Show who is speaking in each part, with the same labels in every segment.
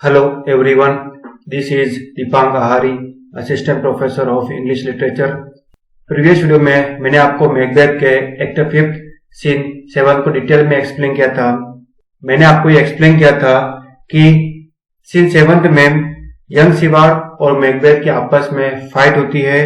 Speaker 1: Hello everyone, this is Dipang Ahari, Assistant Professor of English Literature. Previous video में मैंने आपको Macbeth के act 5 scene 7 को detail में एक्सप्लेन किया था। मैंने आपको ये एक्सप्लेन किया था कि सीन 7 में यंग सिवार्ड और मैकबेथ के आपस में फाइट होती है।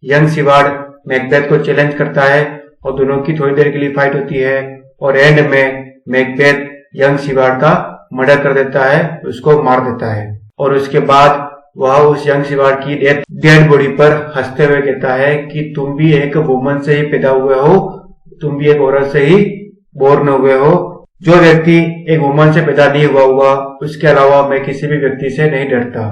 Speaker 1: यंग सिवार्ड मैकबेथ को चैलेंज करता है और दोनों की थोड़ी देर के लिए फाइट होती है और एंड में मैकबेथ यंग सिवार्ड का मर्डर कर देता है, उसको मार देता है और उसके बाद वह उस यंग सिवार्ड की डेड बॉडी पर हंसते हुए कहता है कि तुम भी एक वुमन से ही पैदा हुए हो, तुम भी एक औरत से ही बोर्न हुए हो। जो व्यक्ति एक वुमन से पैदा नहीं हुआ उसके अलावा मैं किसी भी व्यक्ति से नहीं डरता।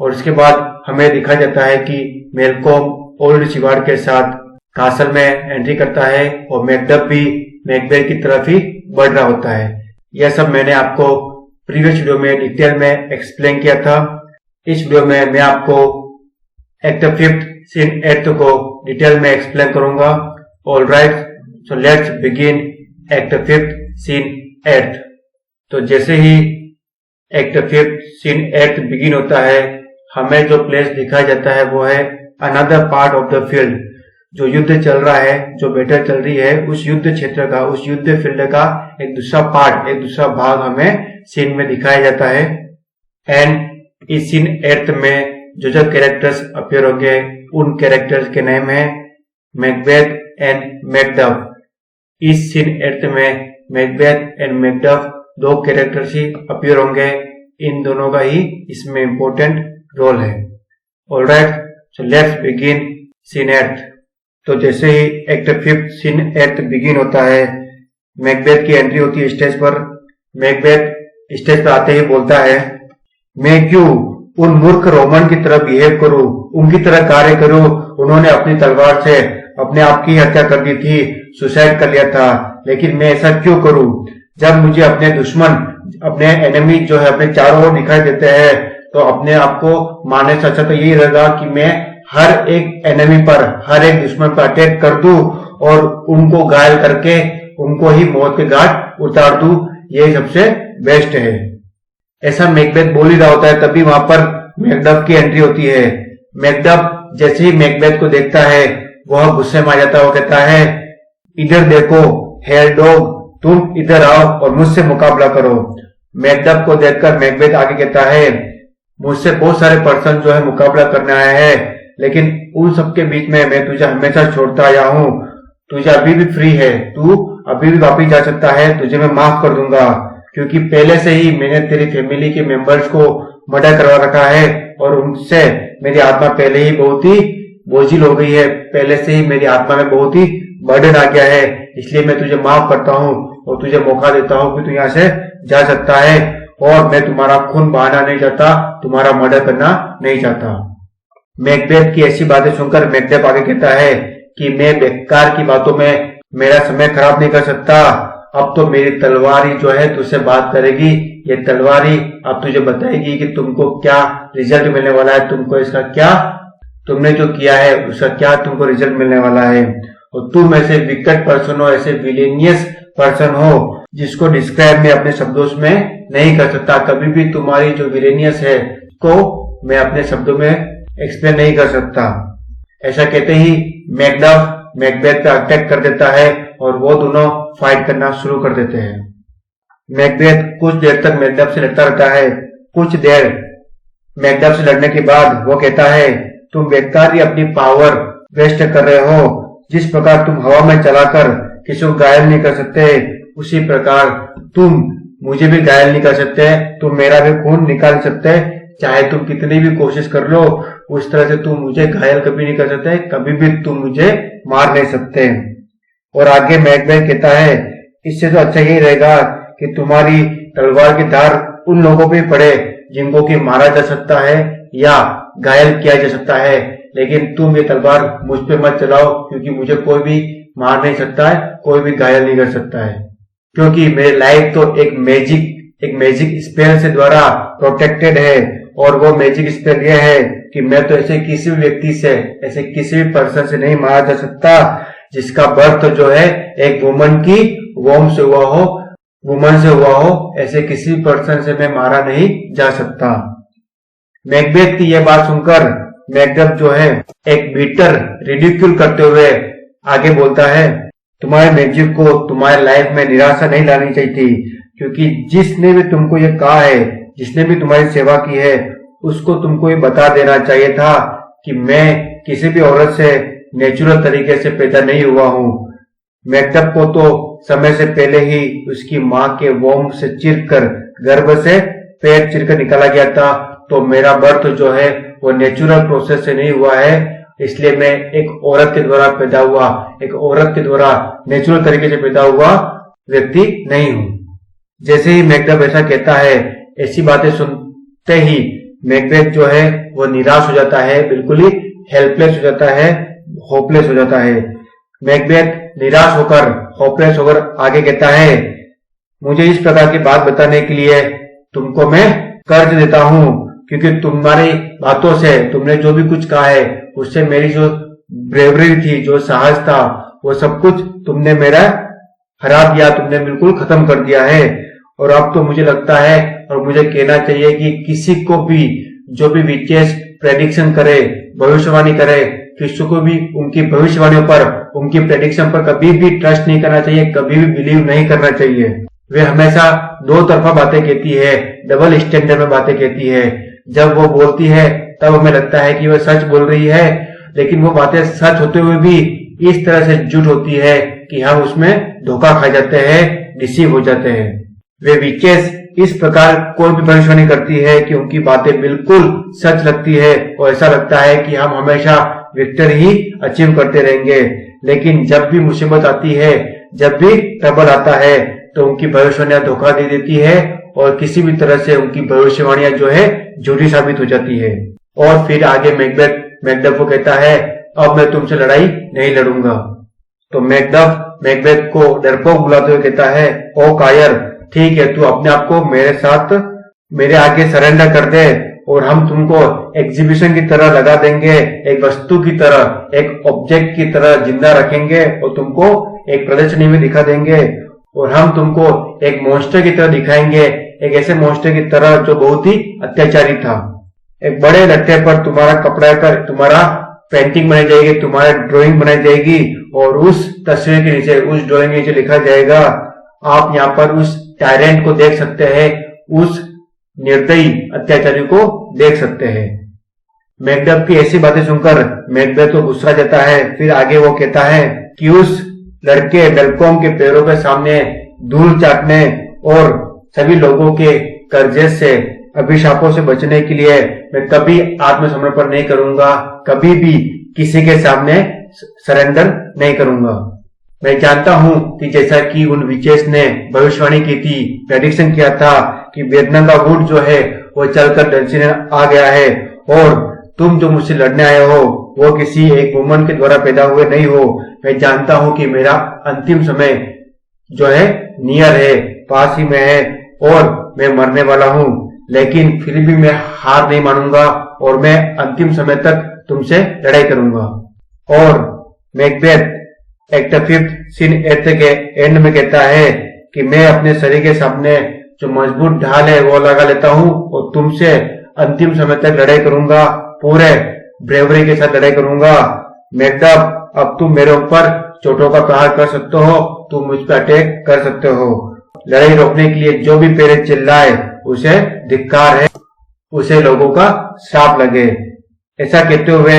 Speaker 1: और उसके बाद हमें दिखाया जाता है कि मेलकॉम ओल्ड सिवार्ड के साथ कासल में एंट्री करता है और मैकडफ भी मैकबेथ की तरफ ही बढ़ रहा होता है। यह सब मैंने आपको प्रीवियस वीडियो में डिटेल में एक्सप्लेन किया था। इस वीडियो में मैं आपको एक्ट 5 सीन 8 को डिटेल में एक्सप्लेन करूंगा। Alright, so let's begin act 5 scene 8। तो जैसे ही एक्ट 5 सीन 8 बिगिन होता है, हमें जो प्लेस दिखाया जाता है वो है another part of the field. जो युद्ध चल रहा है, जो बैटल चल रही है, उस युद्ध क्षेत्र का, उस युद्ध फील्ड का एक दूसरा पार्ट, एक दूसरा भाग हमें सीन में दिखाया जाता है। एंड इस सीन 8 में जो कैरेक्टर्स अपीयर होंगे उन कैरेक्टर्स के नेम है मैकबेथ एंड मैकडफ। इस सीन 8 में मैकबेथ एंड मैकडफ दो कैरेक्टर्स ही अपीयर होंगे। इन दोनों का ही इसमें इंपॉर्टेंट रोल है। Alright, so let's begin scene 8। तो जैसे ही एक्ट 5 सीन 8 बिगिन होता है, मैकबेथ की एंट्री होती है स्टेज पर। मैकबेथ स्टेज पर आते ही बोलता है, मैं क्यों उन मूर्ख रोमन की तरह बिहेव करूं, उनकी तरह कार्य करूं। उन्होंने अपनी तलवार से अपने आप की हत्या कर दी थी, सुसाइड कर लिया था, लेकिन मैं ऐसा क्यों करूं। जब मुझे अपने दुश्मन, अपने एनिमी जो है अपने चारों ओर दिखाई देते हैं, तो अपने आप को मारने से अच्छा तो यही रहेगा कि मैं हर एक एनिमी पर, हर एक दुश्मन पर अटैक कर दूं और उनको घायल करके उनको ही मौत के घाट उतार दूं। यही सबसे बेस्ट है। ऐसा मैकबेथ बोल ही रहा होता है, तभी वहां पर मैकडफ की एंट्री होती है। मैकडफ जैसे ही मैकबेथ को देखता है, वह गुस्से में आ जाता है। वो कहता है, इधर देखो हेल डॉग, तुम इधर आओ और मुझसे मुकाबला करो। मैकडफ को देखकर मैकबेथ आगे कहता है, मुझसे बहुत सारे पर्सन जो है मुकाबला करने आए हैं, लेकिन उन सबके बीच में मैं तुझे हमेशा छोड़ता आया हूं। तुझे अभी भी फ्री है, तू अभी भी वापिस जा सकता है, तुझे मैं माफ कर दूंगा, क्योंकि पहले से ही मैंने तेरी फैमिली के मेंबर्स को मर्डर करवा रखा है और उनसे मेरी आत्मा पहले ही बहुत ही बोझिल हो गई है। पहले से ही मेरी आत्मा में बहुत ही बर्डन आ गया है, इसलिए मैं तुझे माफ करता हूँ और तुझे मौका देता हूँ कि तू यहाँ से जा सकता है। और मैं तुम्हारा खून बहाना नहीं चाहता, तुम्हारा मर्डर करना नहीं चाहता। मैकबेथ की ऐसी बातें सुनकर मैकबेथ आगे कहता है कि मैं बेकार की बातों में मेरा समय खराब नहीं कर सकता। अब तो मेरी तलवार ही जो है तुझसे बात करेगी। ये तलवार ही अब तुझे बताएगी कि तुमको क्या रिजल्ट मिलने वाला है, तुमको इसका क्या, तुमने जो किया है उसका क्या तुमको रिजल्ट मिलने वाला है। और तुम ऐसे विकेट पर्सन हो, ऐसे विलेनियस पर्सन हो जिसको डिस्क्राइब मैं अपने शब्दों में नहीं कर सकता। कभी भी तुम्हारी जो विलेनियस है को मैं अपने शब्दों में एक्सप्लेन नहीं कर सकता। ऐसा कहते ही मैकडफ मैकबेथ पे अटैक कर देता है और वो दोनों फाइट करना शुरू कर देते हैं। मैकबेथ कुछ देर तक मैकडफ से लड़ता रहता है। कुछ देर मैकडफ से लड़ने के बाद वो कहता है, तुम बेकार ही अपनी पावर वेस्ट कर रहे हो। जिस प्रकार तुम हवा में चलाकर किसी को घायल नहीं कर सकते, उसी प्रकार तुम मुझे भी घायल नहीं कर सकते, तुम मेरा भी खून निकाल सकते। चाहे तुम कितनी भी कोशिश कर लो, उस तरह से तुम मुझे घायल कभी नहीं कर सकते, कभी भी तुम मुझे मार नहीं सकते। और आगे मैकबेथ कहता है, इससे तो अच्छा यही रहेगा कि तुम्हारी तलवार की धार उन लोगों पे पड़े जिनको कि मारा जा सकता है या घायल किया जा सकता है, लेकिन तुम ये तलवार मुझ पे मत चलाओ, क्योंकि मुझे कोई भी मार नहीं सकता है, कोई भी घायल नहीं कर सकता है, क्योंकि मेरी लाइफ तो एक मैजिक स्पेल से द्वारा प्रोटेक्टेड है। और वो मैजिक स्पेल ये है कि मैं तो ऐसे किसी भी व्यक्ति से, ऐसे किसी भी पर्सन से नहीं मारा जा सकता जिसका बर्थ जो है एक वुमन की वोम से हुआ हो। वुमन से हुआ हो, ऐसे किसी पर्सन से मैं मारा नहीं जा सकता। मैकबेथ की यह बात सुनकर मैकडफ जो है एक बीटर रिडिक्यूल करते हुए आगे बोलता है, तुम्हारे मैजिक को तुम्हारे लाइफ में निराशा नहीं लानी चाहिए थी, क्योंकि जिसने भी तुमको ये कहा है, जिसने भी तुम्हारी सेवा की है, उसको तुमको ये बता देना चाहिए था कि मैं किसी भी औरत से नेचुरल तरीके से पैदा नहीं हुआ हूँ। मैकडफ को तो समय से पहले ही उसकी माँ के वोम से चिरकर गर्भ से पेट चिरकर निकाला गया था, तो मेरा बर्थ जो है वो नेचुरल प्रोसेस से नहीं हुआ है, इसलिए मैं एक औरत के द्वारा पैदा हुआ, एक औरत के द्वारा नेचुरल तरीके से पैदा हुआ व्यक्ति नहीं हूँ। जैसे ही मैकडफ ऐसा कहता है, ऐसी बातें सुनते ही मैकबेथ जो है वो निराश हो जाता है, बिल्कुल ही हेल्पलेस हो जाता है, होपलेस हो जाता है। मैकबेथ निराश होकर, होपलेस होकर आगे कहता है, मुझे इस प्रकार की बात बताने के लिए तुमको मैं कर्ज देता हूँ, क्योंकि तुम्हारी बातों से, तुमने जो भी कुछ कहा है उससे मेरी जो ब्रेवरी थी, जो साहस था, वो सब कुछ तुमने मेरा हरा दिया, तुमने बिल्कुल खत्म कर दिया है। और अब तो मुझे लगता है और मुझे कहना चाहिए कि किसी को भी जो भी विशेष प्रेडिक्शन करे, भविष्यवाणी करे, किसी को भी उनकी भविष्यवाणियों पर, उनकी प्रेडिक्शन पर कभी भी ट्रस्ट नहीं करना चाहिए, कभी भी बिलीव नहीं करना चाहिए। वे हमेशा दो तरफा बातें कहती है, डबल स्टैंडर्ड में बातें कहती है। जब वो बोलती है तब हमें लगता है कि वह सच बोल रही है, लेकिन वो बातें सच होते हुए भी इस तरह से झूठ होती है कि हम उसमें धोखा खा जाते हैं, डिसीव हो जाते हैं। वे विचेस इस प्रकार कोई भी भविष्यवाणी करती है कि उनकी बातें बिल्कुल सच लगती है और ऐसा लगता है कि हम हमेशा विक्टर ही अचीव करते रहेंगे। लेकिन जब भी मुसीबत आती है, जब भी ट्रबल आता है, तो उनकी भविष्यवाणियां धोखा दे देती है और किसी भी तरह से उनकी भविष्यवाणियां जो है झूठी साबित हो जाती है। और फिर आगे मैकडफ को कहता है, अब मैं तुमसे लड़ाई नहीं लड़ूंगा। तो मैकबेथ को डरपोक बुलाते हुए कहता है, ओ कायर, ठीक है, तू अपने आप को मेरे साथ, मेरे आगे सरेंडर कर दे और हम तुमको एग्जीबिशन की तरह लगा देंगे, एक वस्तु की तरह, एक ऑब्जेक्ट की तरह जिंदा रखेंगे और तुमको एक प्रदर्शनी में दिखा देंगे और हम तुमको एक मॉन्स्टर की तरह दिखाएंगे, एक ऐसे मॉन्स्टर की तरह जो बहुत ही अत्याचारी था। एक बड़े लट्टे पर तुम्हारा कपड़ा कर, तुम्हारा पेंटिंग बनाई जाएगी, तुम्हारी ड्राइंग बनाई जाएगी और उस तस्वीर के नीचे, उस ड्राइंग के नीचे लिखा जाएगा, आप यहाँ पर उस टायरेंट को देख सकते हैं, उस निर्दयी अत्याचारी को देख सकते हैं। मैकडफ की ऐसी बातें सुनकर मैकबेथ को गुस्सा जाता है। फिर आगे वो कहता है कि उस लड़के मेलकॉम के पैरों के सामने धूल चाटने और सभी लोगों के कर्जे से, अभिशापों से बचने के लिए मैं कभी आत्मसमर्पण नहीं करूंगा, कभी भी किसी के सामने सरेंडर नहीं करूंगा। मैं जानता हूं कि जैसा कि उन विचेस ने भविष्यवाणी की थी, प्रेडिक्शन किया था कि वियतनाम का वुड जो है वो चलकर डंसी आ गया है और तुम जो मुझसे लड़ने आए हो वो किसी एक वुमन के द्वारा पैदा हुए नहीं हो। मैं जानता हूं कि मेरा अंतिम समय जो है नियर है, पास ही में है और मैं मरने वाला हूं, लेकिन फिर भी मैं हार नहीं मानूंगा और मैं अंतिम समय तक तुमसे लड़ाई करूंगा। और मैकबेथ एक्ट 5 सीन 8 के एंड में कहता है कि मैं अपने शरीर के सामने जो मजबूत ढाल है वो लगा लेता हूं और तुमसे अंतिम समय तक लड़ाई करूंगा, पूरे ब्रेवरी के साथ लड़ाई करूंगा। मैकडफ, अब तुम मेरे ऊपर चोटों का प्रहार कर सकते हो, तुम मुझ पर अटैक कर सकते हो। लड़ाई रोकने के लिए जो भी पहले चिल्लाए उसे धिक्कार है, उसे लोगों का श्राप लगे। ऐसा कहते हुए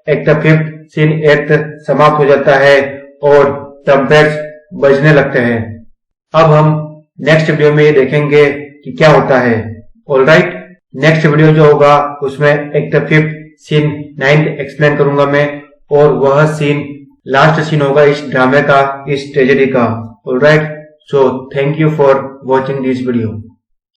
Speaker 1: एक्ट 5 सीन 8 समाप्त हो जाता है और ट्रम्पेट्स बजने लगते हैं। अब हम नेक्स्ट वीडियो में ये देखेंगे कि क्या होता है। ऑलराइट, नेक्स्ट वीडियो जो होगा उसमें एक्ट 5 सीन 9 एक्सप्लेन करूंगा मैं, और वह सीन लास्ट सीन होगा इस ड्रामे का, इस ट्रेजेडी का। Alright, so thank you for watching this video.